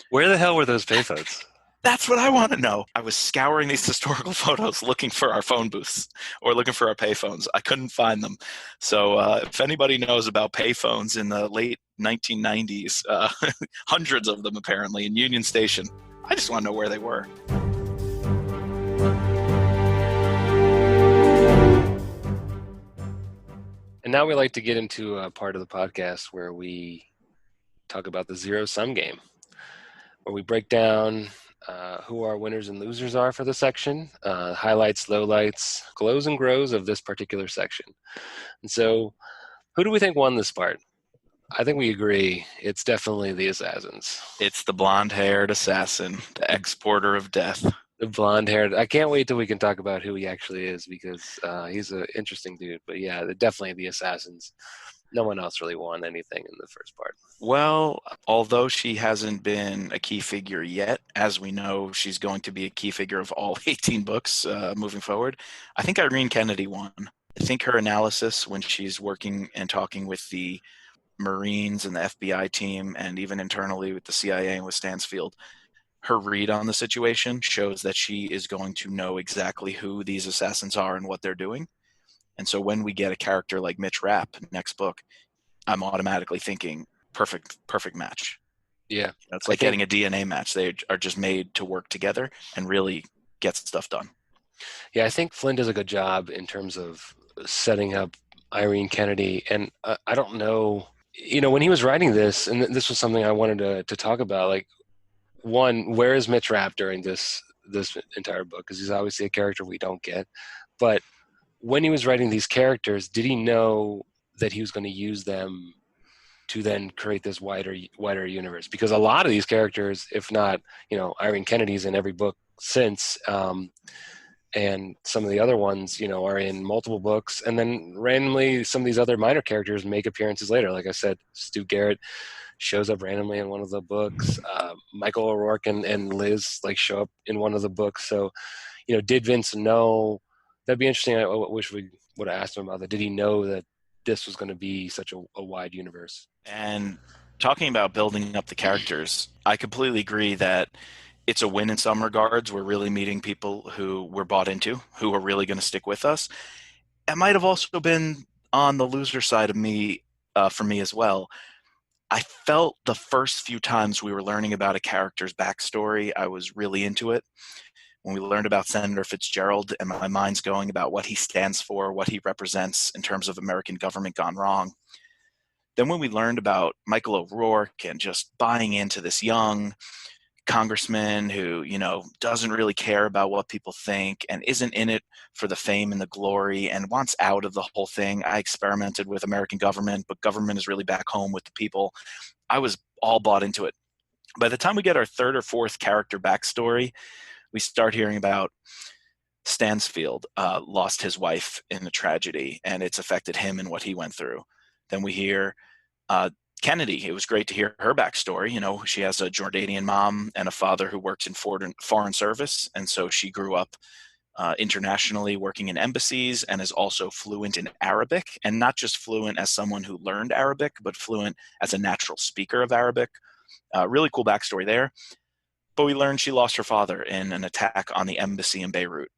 A: Where the hell were those payphones?
B: That's what I want to know. I was scouring these historical photos looking for our phone booths or looking for our payphones. I couldn't find them. So if anybody knows about payphones in the late 1990s, hundreds of them apparently in Union Station, I just want to know where they were.
A: And now we like to get into a part of the podcast where we talk about the zero-sum game, where we break down who our winners and losers are for the section, highlights, lowlights, glows and grows of this particular section. And so, who do we think won this part? I think we agree. It's definitely the assassins.
B: It's the blonde-haired assassin, the exporter of death.
A: The blonde haired. I can't wait till we can talk about who he actually is because he's an interesting dude. But yeah, definitely the assassins. No one else really won anything in the first part.
B: Well, although she hasn't been a key figure yet, as we know, she's going to be a key figure of all 18 books moving forward. I think Irene Kennedy won. I think her analysis when she's working and talking with the Marines and the FBI team, and even internally with the CIA and with Stansfield, her read on the situation shows that she is going to know exactly who these assassins are and what they're doing. And so when we get a character like Mitch Rapp next book, I'm automatically thinking perfect match.
A: Yeah,
B: It's like getting a DNA match. They are just made to work together and really get stuff done.
A: yeah. I think Flynn does a good job in terms of setting up Irene Kennedy, and I don't know. When he was writing this, and this was something I wanted to talk about. Like, one, where is Mitch Rapp during this entire book? Because he's obviously a character we don't get. But when he was writing these characters, did he know that he was going to use them to then create this wider universe? Because a lot of these characters, if not, Irene Kennedy's in every book since, and some of the other ones, are in multiple books, and then randomly some of these other minor characters make appearances later. Like I said, Stu Garrett shows up randomly in one of the books. Michael O'Rourke and Liz show up in one of the books. So, did Vince know? That'd be interesting. I wish we would have asked him about that. Did he know that this was going to be such a wide universe?
B: And talking about building up the characters, I completely agree that it's a win in some regards. We're really meeting people who we're bought into, who are really going to stick with us. It might have also been on the loser side of me, for me as well. I felt the first few times we were learning about a character's backstory, I was really into it. When we learned about Senator Fitzgerald, and my mind's going about what he stands for, what he represents in terms of American government gone wrong. Then when we learned about Michael O'Rourke and just buying into this young congressman who, doesn't really care about what people think and isn't in it for the fame and the glory and wants out of the whole thing. I experimented with American government, but government is really back home with the people. I was all bought into it. By the time we get our third or fourth character backstory, we start hearing about Stansfield lost his wife in the tragedy, and it's affected him and what he went through. Then we hear Kennedy. It was great to hear her backstory. She has a Jordanian mom and a father who works in foreign service, and so she grew up internationally working in embassies and is also fluent in Arabic, and not just fluent as someone who learned Arabic, but fluent as a natural speaker of Arabic. Really cool backstory there. But we learned she lost her father in an attack on the embassy in Beirut.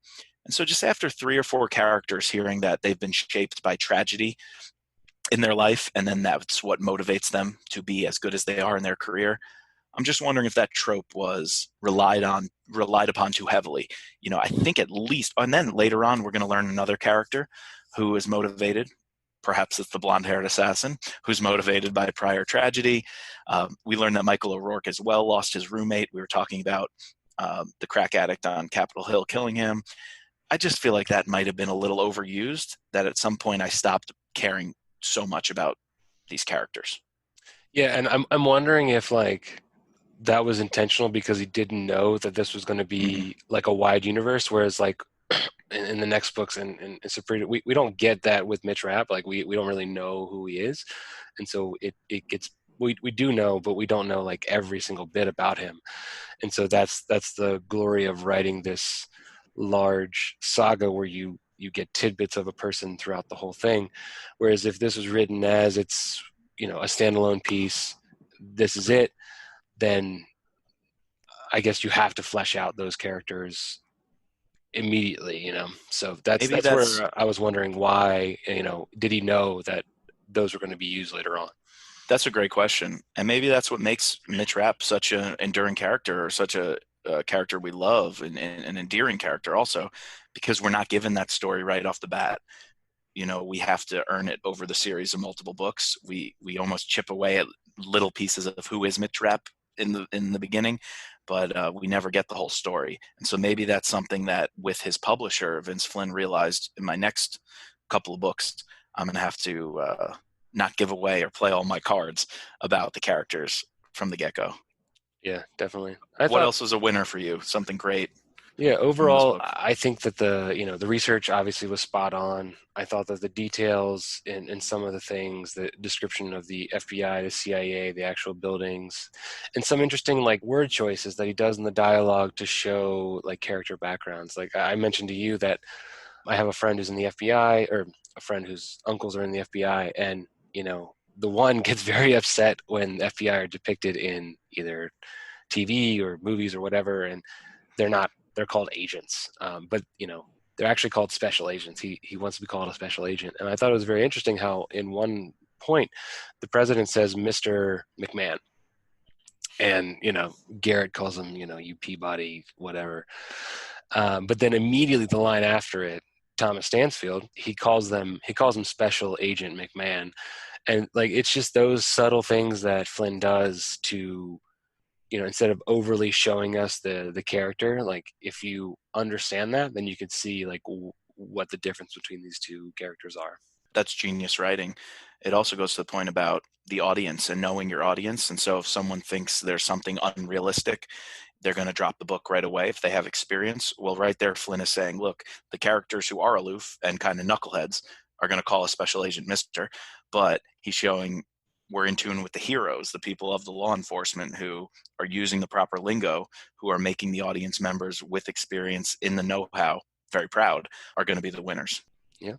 B: And so just after 3 or 4 characters hearing that they've been shaped by tragedy in their life, and then that's what motivates them to be as good as they are in their career, I'm just wondering if that trope was relied upon too heavily. I think at least, and then later on, we're going to learn another character who is motivated. Perhaps it's the blonde-haired assassin who's motivated by a prior tragedy. We learned that Michael O'Rourke as well lost his roommate. We were talking about the crack addict on Capitol Hill killing him. I just feel like that might have been a little overused, that at some point I stopped caring so much about these characters.
A: Yeah, and I'm wondering if that was intentional because he didn't know that this was going to be a wide universe, whereas in the next books and Supreme, we don't get that with Mitch Rapp. We don't really know who he is, and so it gets we do know, but we don't know every single bit about him, and so that's the glory of writing this large saga where you get tidbits of a person throughout the whole thing. Whereas if this was written as it's a standalone piece, this is it, then I guess you have to flesh out those characters immediately. So that's
B: Maybe
A: where I was wondering why, did he know that those were going to be used later on?
B: That's a great question, and maybe that's what makes Mitch Rapp such an enduring character, or such a character we love, and an endearing character also, because we're not given that story right off the bat. We have to earn it over the series of multiple books. We almost chip away at little pieces of who is Mitch Rapp in the beginning, but we never get the whole story. And so maybe that's something that with his publisher, Vince Flynn, realized in my next couple of books, I'm going to have to not give away or play all my cards about the characters from the get-go.
A: Yeah, definitely. I
B: What
A: thought,
B: else was a winner for you? Something great
A: yeah,
B: from those
A: overall,
B: books?
A: I think that the research obviously was spot on. I thought that the details in some of the things, the description of the FBI, the CIA, the actual buildings, and some interesting like word choices that he does in the dialogue to show like character backgrounds. Like I mentioned to you that I have a friend who's in the FBI, or a friend whose uncles are in the FBI, and the one gets very upset when the FBI are depicted in either TV or movies or whatever, and they're not. They're called agents, but they're actually called special agents. He wants to be called a special agent, and I thought it was very interesting how in one point the president says Mr. McMahon, and Garrett calls him you Peabody whatever, but then immediately the line after it, Thomas Stansfield, he calls him Special Agent McMahon, and like it's just those subtle things that Flynn does to instead of overly showing us the character, like if you understand that, then you can see like what the difference between these two characters are.
B: That's genius writing. It also goes to the point about the audience and knowing your audience. And so if someone thinks there's something unrealistic, they're going to drop the book right away if they have experience. Well, right there, Flynn is saying, look, the characters who are aloof and kind of knuckleheads are going to call a special agent Mister, but he's showing we're in tune with the heroes, the people of the law enforcement who are using the proper lingo, who are making the audience members with experience in the know-how very proud, are going to be the winners.
A: Yeah,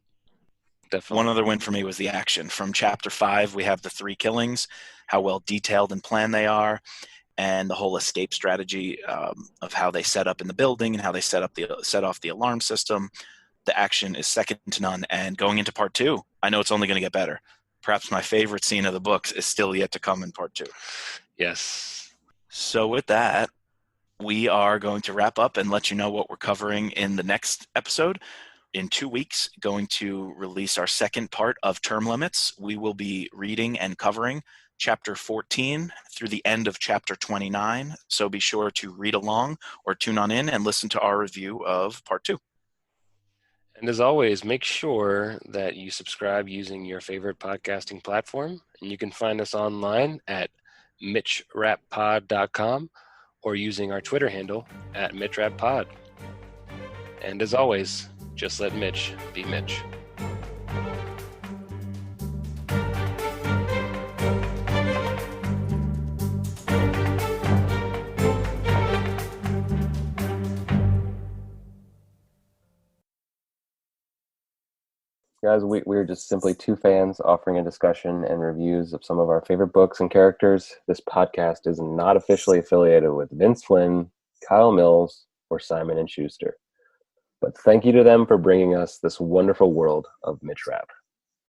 B: One
A: definitely.
B: other win for me was the action. From chapter 5, we have the 3 killings, how well detailed and planned they are, and the whole escape strategy of how they set up in the building and how they set off the alarm system. The action is second to none. And going into part 2, I know it's only going to get better. Perhaps my favorite scene of the books is still yet to come in part 2.
A: Yes.
B: So with that, we are going to wrap up and let you know what we're covering in the next episode. In 2 weeks, going to release our second part of Term Limits. We will be reading and covering chapter 14 through the end of chapter 29. So be sure to read along or tune on in and listen to our review of part 2.
A: And as always, make sure that you subscribe using your favorite podcasting platform. And you can find us online at mitchrappod.com or using our Twitter handle at mitchrappod. And as always, just let Mitch be Mitch.
C: Guys, we're just simply two fans offering a discussion and reviews of some of our favorite books and characters. This podcast is not officially affiliated with Vince Flynn, Kyle Mills, or Simon & Schuster. But thank you to them for bringing us this wonderful world of Mitch Rapp.